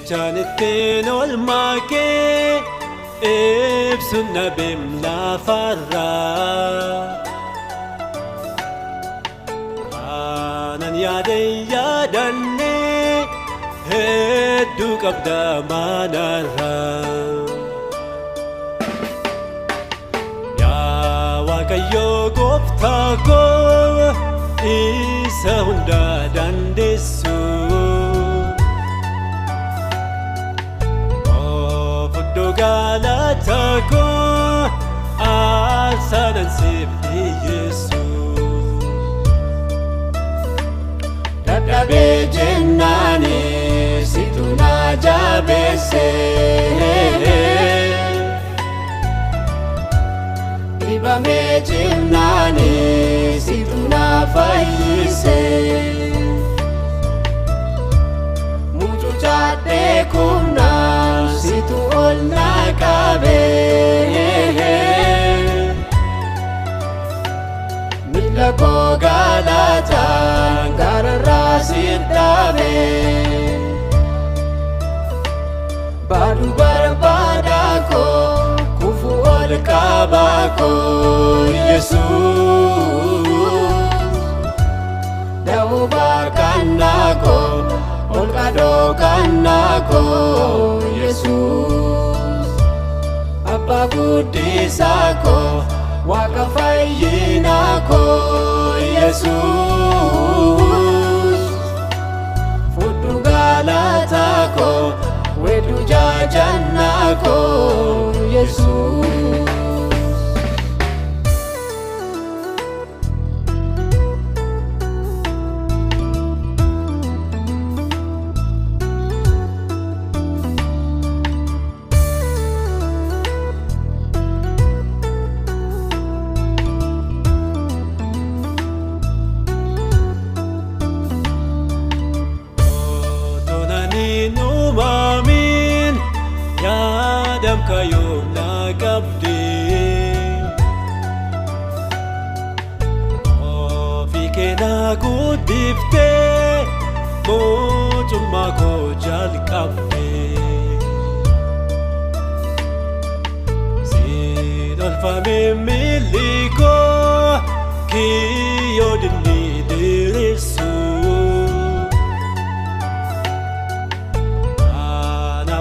jechaan ittiin oolmaa kee ibsuun dhabeem lafarraa. Kanan yaadanne hedduu qabda manarraa. Yaa Waaqayyo Gooftaa koo isa hunda dandeessu. Galata ko asanan siif Yesus. Dadhabee jennaani situ na jabeesse. Dhibamee jennaani situ na fayyise. Mucucaadhee kumnaan situ ol na qabee. Miila koo galataan gararraa siif dhaabee. Baaduu barbaada koo kufu ol qaba koo Yesuus. Da'oo baaqannaa koo ol qadoo kannaa koo Yesuus. Abbaa guddisaa koo Waaqa fayyinaa koo Yesuus. Fudhu galataa koo wedduu jaajannaa koo Yesuus. Numamin yaadam kayo nagabdi. Ofii kee na guddifte mootummaa koo jalqabde. Siin olfame miilli koo kiyyoo dinni diriirsu.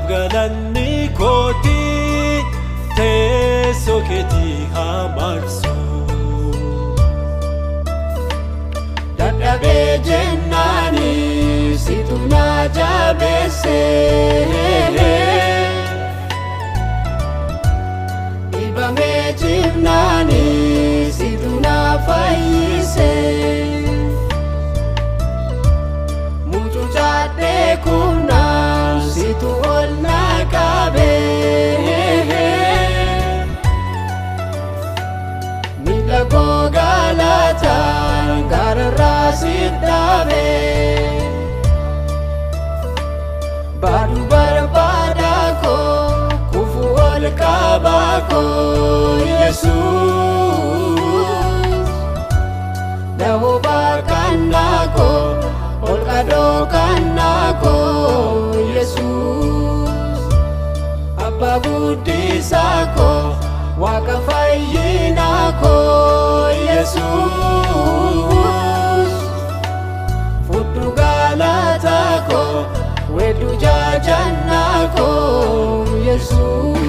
Galanni kooti teessoo keetii haa marsu. Dadhabee jennaani situ na jabeesse. Dhibamee jimnaani situ na fayyise. Mucucaadhee kumnaan situ ol na qabee. Miila koo galataan gararraa siif dhaabee. Baaduu barbaada koo kufu ol qaba koo Yesuus. Da'oo baaqannaa koo ol qadoo kannaa koo Yesuus. Abbaa guddisaa koo Waaqa fayyinaa koo Yesuus. Fudhu galataa koo wedduu jaajannaa koo Yesuus.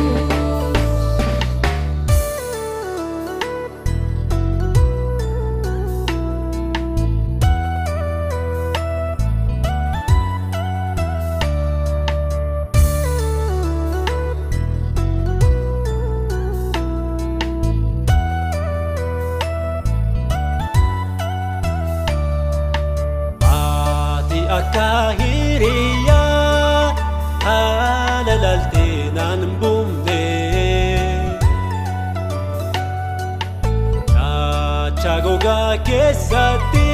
Akka hiriyaa haala laaltee naan buumne. Dachaa gogaa keessatti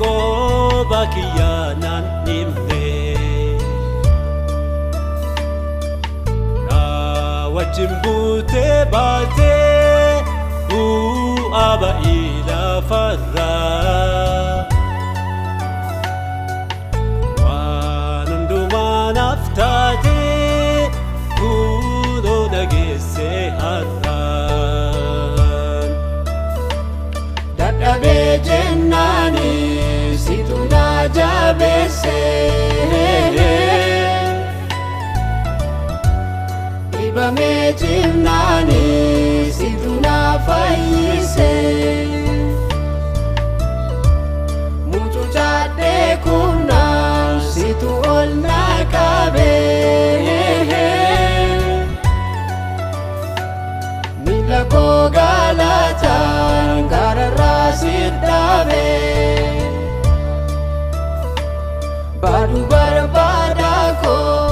qooba kiyyaa naan himne. Wajjin buutee baatee bu'aa ba'ii lafarraa. Waan hundumaa naaf jabeesse dhibamee cimnaani situ na fayyise mucucaadhee kumnaan situ ol na qabe miila koo galataan gararraa sit dhaabe baadu barbaada koo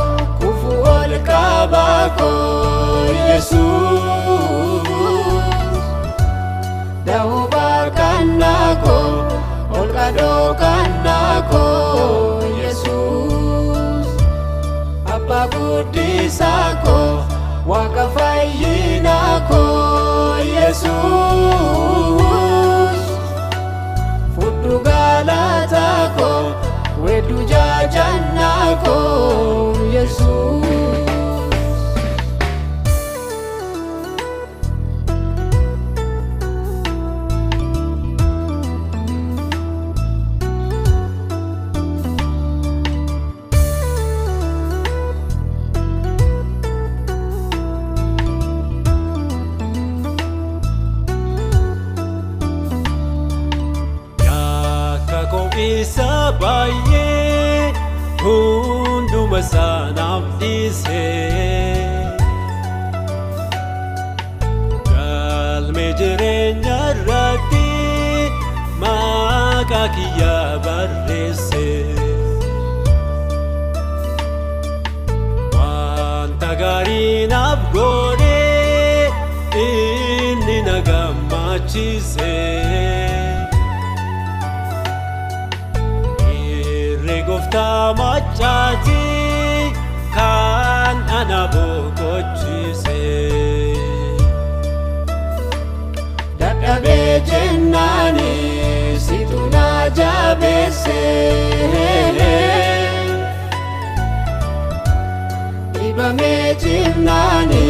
kufu ol qaba koo Yesuus da'oo baaqannaa koo ol qadoo kannaa koo Yesuus abbaa guddisaa koo waaqa fayyinaa koo Yesuus fudhu galataa koo weeddu jaajannaa koo Yesuus. Isa baay'ee hunduma isaanaaf dhiisee galmee jireenya irratti maqaa kiyyaa barreesse wanta gaarii naaf godhee inni na gammachiise. Gooftaa machaati kan ana boqochiise dadhabee jennaani situ na jabeesse dhibamee cimnaani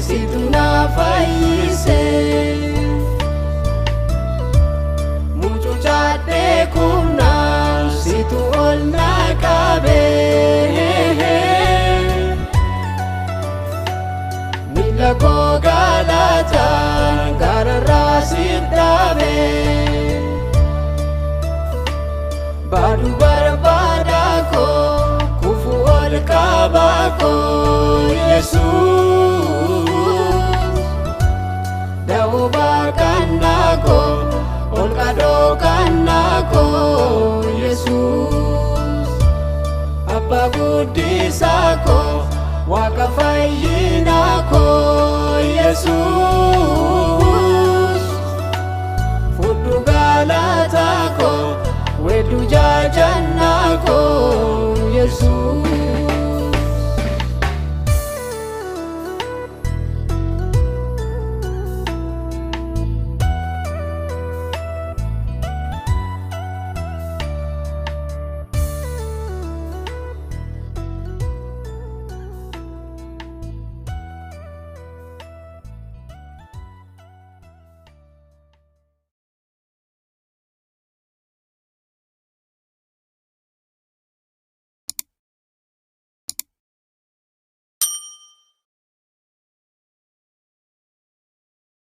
situ na fayyise mucucaadhee kumnaan situ ol na qabe miila koo galataan gararraa sit dhaabe baadu barbaada koo kufu ol qaba koo Yesuus da'oo baaqannaa koo ol qadoo kannaa koo Yesuus abbaa guddisaa koo waaqa fayyinaa koo Yesuus fudhu galataa koo weeddu jaajannaa